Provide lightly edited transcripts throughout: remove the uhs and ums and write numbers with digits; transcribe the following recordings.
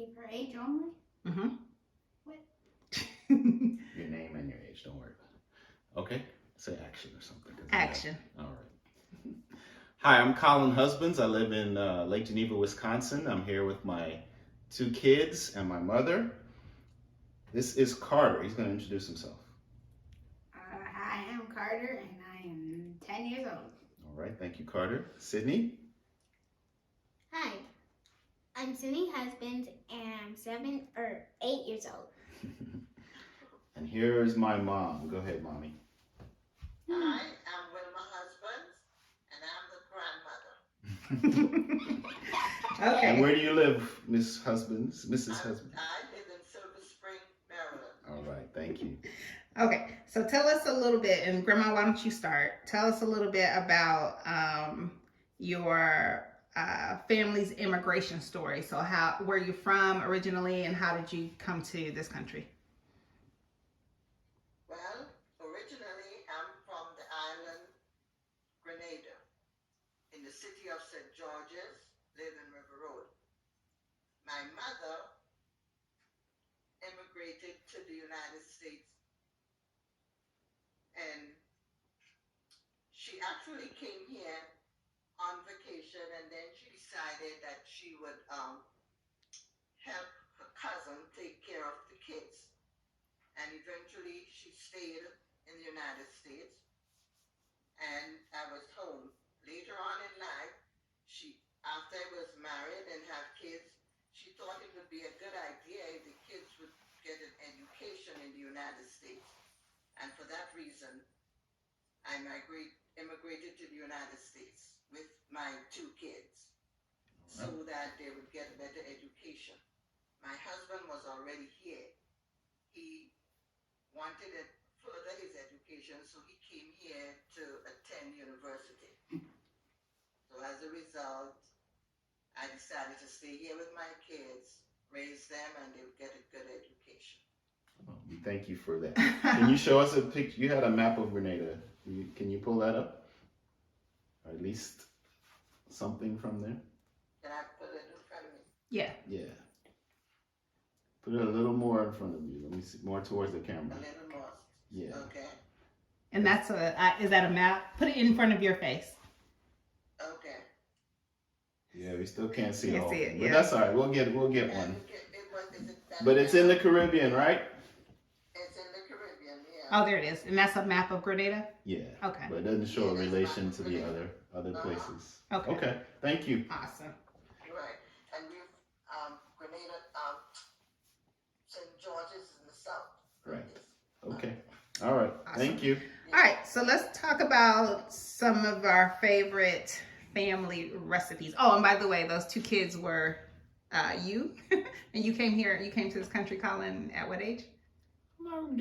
keep her age only? Mm-hmm. What? Your name and your age. Don't worry about it. Okay. Say action or something. Action. All right. Hi, I'm Colin Husbands. I live in Lake Geneva, Wisconsin. I'm here with my 2 kids and my mother. This is Carter. He's going to introduce himself. I am Carter, and I am 10 years old. All right. Thank you, Carter. Sydney. Hi, I'm Sydney Husbands and I'm 8 years old. And here's my mom. Go ahead, Mommy. Hi, I'm Wilma Husbands, and I'm the grandmother. Okay. And where do you live, Mrs. Husbands? I live in Silver Spring, Maryland. All right. Thank you. Okay, so tell us a little bit, and Grandma, why don't you start? Tell us a little bit about your family's immigration story. So where you from originally, and how did you come to this country? Well, originally I'm from the island Grenada, in the city of St. George's, Leiden River Road. My mother immigrated to the United States, and she actually came here on vacation, and then she decided that she would help her cousin take care of the kids. And eventually she stayed in the United States, and I was home. Later on in life, after I was married and had kids, she thought it would be a good idea if the kids would get an education in the United States. And for that reason, I immigrated to the United States with my 2 kids so that they would get a better education. My husband was already here. He wanted to further his education, so he came here to attend university. So as a result, I decided to stay here with my kids, raise them, and they would get a good education. Well, we thank you for that. Can you show us a picture? You had a map of Grenada. Can you pull that up? Or at least something from there? Can I put it in front of me? Yeah. Yeah. Put it a little more in front of you. Let me see. More towards the A camera. little more. Yeah. Okay. And that's is that a map? Put it in front of your face. Okay. Yeah, we still can't see Can't all. see it, But yeah. that's all right. We'll get And one. is it that But it's in the map? Caribbean, right? It's in the Caribbean, yeah. Oh, there it is. And that's a map of Grenada? Yeah. Okay. But it doesn't show a Yeah, that's relation not to the Grenada. other places. Okay. Okay. Thank you. Awesome. Right. And we've Grenada, St. George's is in the south. Right. Okay. All right. Awesome. Thank you. All right, so let's talk about some of our favorite family recipes. Oh, and by the way, those 2 kids were you, and you came to this country, Colin, at what age? I'm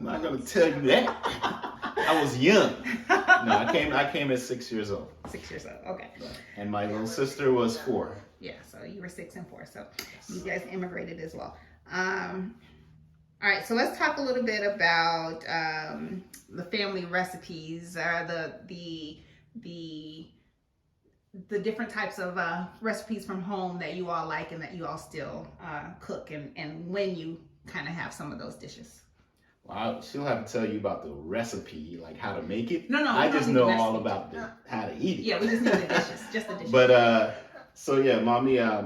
not gonna tell you that. I was young. No, I came at 6 years old. 6 years old. Okay. And my little sister was 4. Yeah, so you were 6 and 4. So you guys immigrated as well. All right, so let's talk a little bit about the family recipes, the different types of recipes from home that you all like and that you all still cook, and when you kind of have some of those dishes. Well, she'll have to tell you about the recipe, like how to make it. No, I we don't just need know the all recipe. about how to eat it. Yeah, we just need the dishes, just the dishes. But so yeah, Mommy, I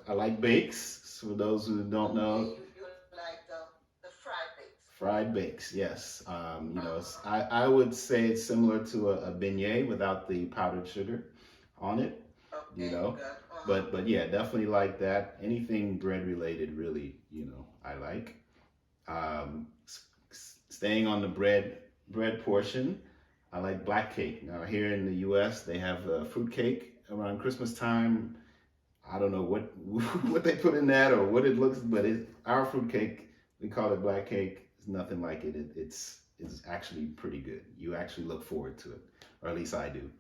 like bakes. For those who don't know, You like the fried bakes. fried bakes, yes. I would say it's similar to a beignet without the powdered sugar on it. Okay, Know, good. But yeah, definitely like that. Anything bread related, really, I like. Staying on the bread portion, I like black cake. Now here in the U.S., they have fruit cake around Christmas time. I don't know what what they put in that or what it looks, but our fruit cake, we call it black cake. It's nothing like it. It's actually pretty good. You actually look forward to it, or at least I do.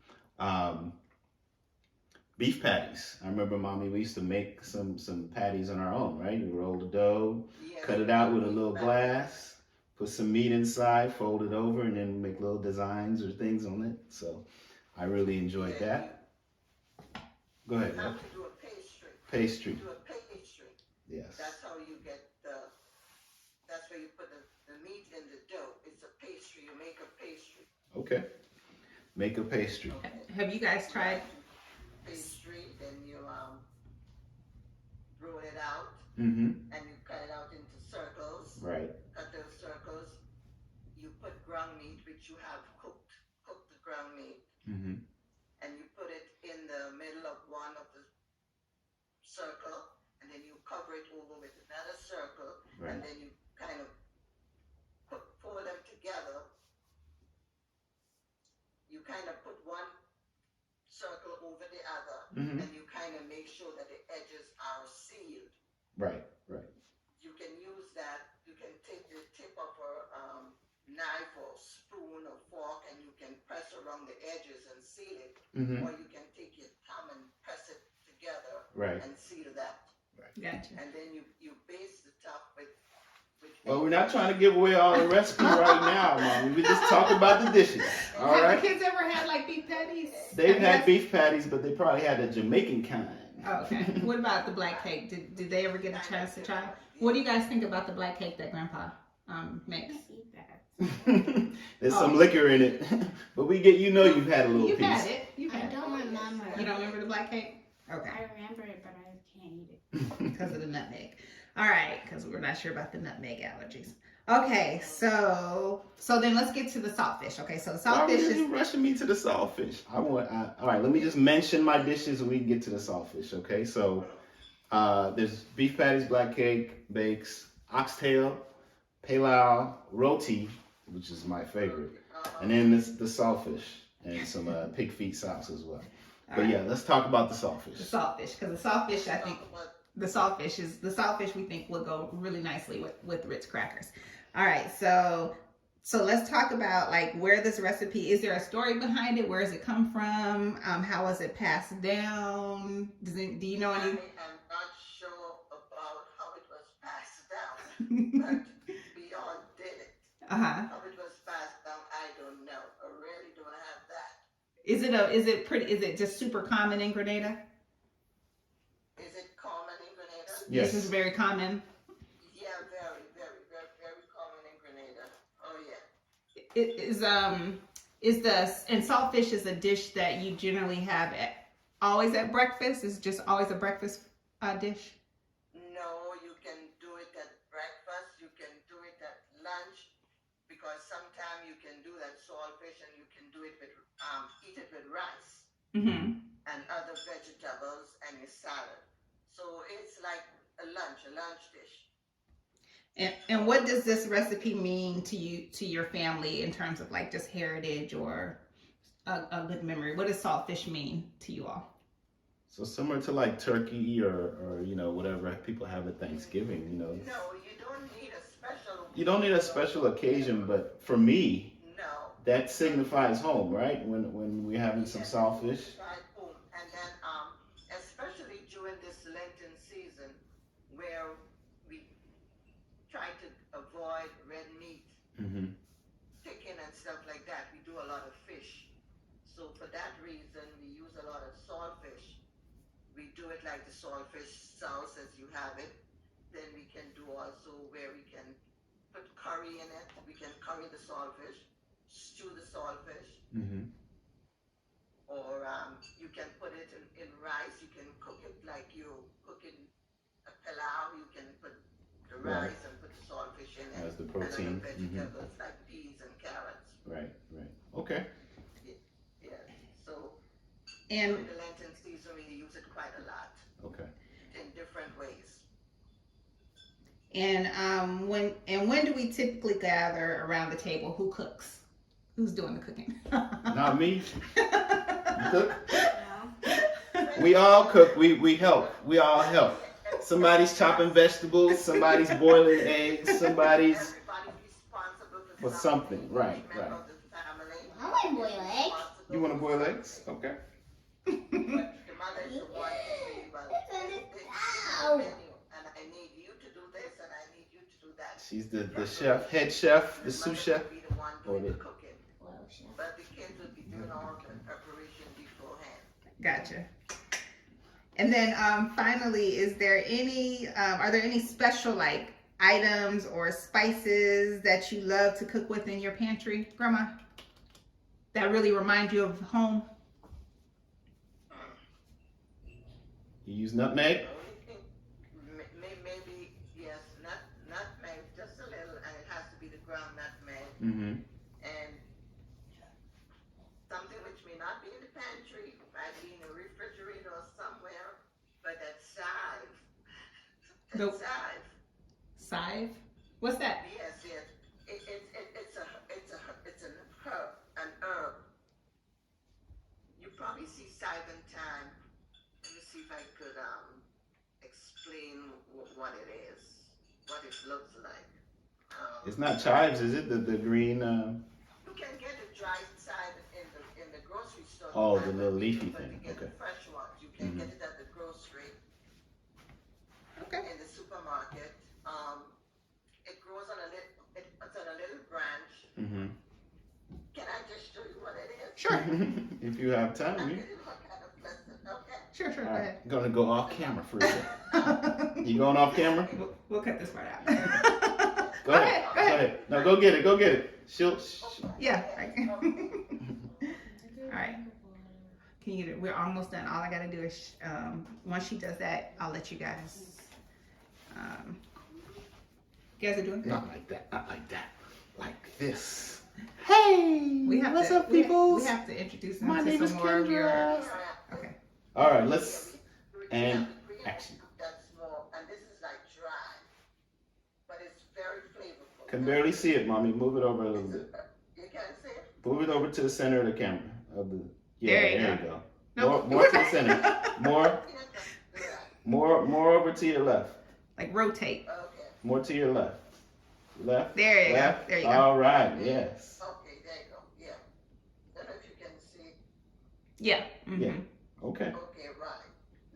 Beef patties. I remember, Mommy, we used to make some patties on our own, right? We roll the dough, Yes. cut it out with a little glass, put some meat inside, fold it over, and then make little designs or things on it. So I really enjoyed that. Go ahead. You have What? to do a pastry. Pastry. Do a pastry. Yes. That's how you get that's where you put the meat in the dough. It's a pastry. You make a pastry. Okay. Make a pastry. Okay. Have you guys tried? Pastry, then you roll it out, Mm-hmm. and you cut it out into circles. Right. Cut those circles. You put ground meat, which you have cooked. Cook the ground meat, Mm-hmm. and you put it in the middle of one of the circle, and then you cover it over with another circle, Right. and then you kind of pour them together. You kind of put one circle over the other, Mm-hmm. and you kind of make sure that the edges are sealed. Right. Right. You can use that. You can take the tip of a knife or spoon or fork, and you can press around the edges and seal it. Mm-hmm. Or you can take your thumb and press it together Right. and seal that. Gotcha. And then you baste the top with Well, we're not trying to give away all the recipe right now, Mom. We just talk about the dishes. All Have right. the kids ever had like beef patties? They've Have you had guys- beef patties, but they probably had the Jamaican kind. Oh, okay. What about the black cake? Did they ever get a chance to try? What do you guys think about the black cake that Grandpa makes? Eat that. There's Oh. some liquor in it, but you've had a little You've piece. had it. You've I had it. don't remember. You don't remember the black cake? Okay. I remember it, but I can't eat it. Because of the nutmeg. All right, because we're not sure about the nutmeg allergies. Okay, so then let's get to the saltfish. Okay, so the Why are saltfish is you rushing me to the saltfish? All right, let me just mention my dishes and we can get to the saltfish. Okay, so there's beef patties, black cake, bakes, oxtail, pilau, roti, which is my favorite, and then the saltfish and some pig feet sauce as well. all But right, yeah, let's talk about the saltfish. the saltfish, because the saltfish, I think the saltfish we think will go really nicely with Ritz crackers. All right, so let's talk about like where this recipe is. There a story behind it? Where does it come from? How was it passed down? Do you know I any? am not sure about how it was passed down, but we all did it. Uh-huh. How it was passed down, I don't know. I really don't have that. Is it just super common in Grenada? Is it common in Grenada? Yes. This is very common. Yeah, very, very, very, very common in Grenada. Oh yeah. It is and saltfish is a dish that you generally have always at breakfast. It's just always a breakfast dish. No, you can do it at breakfast. You can do it at lunch, because sometimes you can do that saltfish and you can do it with eat it with rice Mm-hmm. and other vegetables and your salad. So it's like a lunch dish. And what does this recipe mean to you, to your family, in terms of like just heritage or a good memory? What does saltfish mean to you all? So similar to like turkey or whatever people have at Thanksgiving, No, you don't need a special. You don't need a special occasion, but for me, No. that signifies home, right? When we're having some saltfish. Right, boom. And then, especially during this Lenten season, where we try to avoid red meat, Mm-hmm. chicken and stuff like that, we do a lot of fish. So for that reason, we use a lot of saltfish. We do it like the saltfish sauce as you have it. Then we can do also where we can put curry in it. We can curry the saltfish, stew the saltfish. Mm-hmm. Or you can put it in rice. You can cook it like you cooking a pilau. You can put the Right. rice and put the saltfish in it. As the And protein. other Mm-hmm. vegetables like peas and carrots. Right. Okay. Yeah. So And during the Lenten season, we use it quite a lot Okay. in different ways. when do we typically gather around the table? Who cooks? Who's doing the cooking? Not me. You cook? No. We all cook. We help. We all help. Somebody's chopping vegetables. Somebody's boiling eggs. Somebody's Everybody's responsible for something. Right. Each member of the family. I want to boil eggs. You want to boil eggs? Okay. But the mother is the one to say, well, this is the menu, and I need you to do this, and I need you to do that. She's the chef, head chef, the The sous mother chef. will be the one doing Or the the- cooking, Well, chef. but the kids will be doing all the preparation beforehand. Gotcha. And then finally, are there any special like items or spices that you love to cook with in your pantry, Grandma? That really remind you of home? You use nutmeg? Maybe yes, nutmeg, just a little, and it has to be the ground nutmeg, Mm-hmm. and something which may not be in the pantry, might be in the refrigerator or somewhere, but that's chive. Nope. Chive. Scythe? What's that? Yes, yes. It's an herb. You probably see chive in time. Let me see if I could explain what it is, what it looks like. It's not chives, is it? The green. You can get the dry chive in the grocery store. Oh, the little leafy but thing. to get Okay. the fresh ones, you can get it at the grocery, Okay. in the supermarket. It grows on it's on a little branch. Mm-hmm. Can I just show you what it is? Sure. If you have time, I'm you. getting all kind of blessed. Okay. Sure, All go right. ahead. I'm gonna go off camera for a second. You going off camera? We'll cut this part out. Go ahead. Go ahead. No, go get it. Go get it. She'll. Yeah. All right. Can you get it? We're almost done. All I gotta do is, once she does that, I'll let you guys. You guys are doing good. Not like that. Not like that. Like this. Hey. What's up, people? We have to introduce them My to name is some more of your. Kendra. Okay. All right. Let's. And action. That's more, and this is like dry, but it's very flavorful. Can barely see it, mommy. Move it over a little bit. You can't see it? Move it over to the center of the camera. Of the. There you you go. Nope. More to the center. More. Yeah. More over to your left. Like rotate. Okay. More to your left. Left. There you go. left. There you go. All right. Yes. Okay, there you go. Yeah. I don't know if you can see. Yeah. Mhm. Yeah. Okay. Okay, right.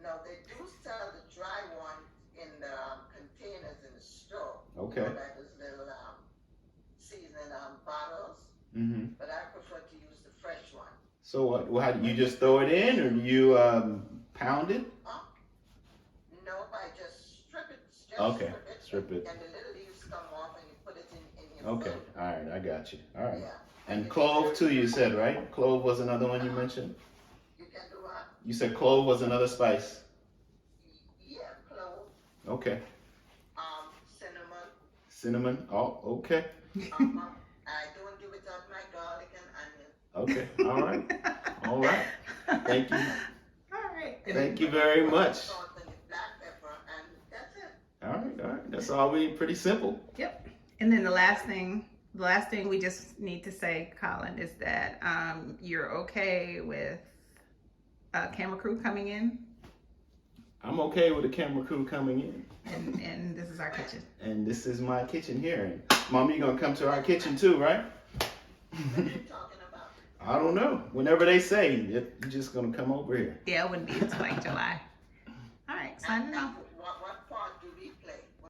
Now they do sell the dry one in the containers in the store. Okay. You know, like those little seasoning bottles. Mm-hmm. But I prefer to use the fresh one. So what? Well, how do you just throw it in, or do you pound it? No, I just strip it. Just Okay. Strip it. And the little leaves come off, and you put it in your Okay. food. All right. I got you. All right. Yeah. And clove too, you said, right? Clove was another one you mentioned. You can do what? You said clove was another spice. Yeah, clove. Okay. Cinnamon. Cinnamon. Oh, okay. I don't do without my garlic and onion. Okay. All right. All right. Thank you. All right. Thank you very much. Salt and the black pepper, and that's it. All right. All right. That's all we need. Pretty simple. Yep. And then the last thing we just need to say, Colin, is that you're okay with a camera crew coming in, I'm okay with the camera crew coming in. and this is our kitchen. And this is my kitchen here. And Mom, you're gonna come to our kitchen too, right? What are you talking about? I don't know. Whenever they say, you're just gonna come over here. Yeah, it wouldn't be until like July. All right, signing off.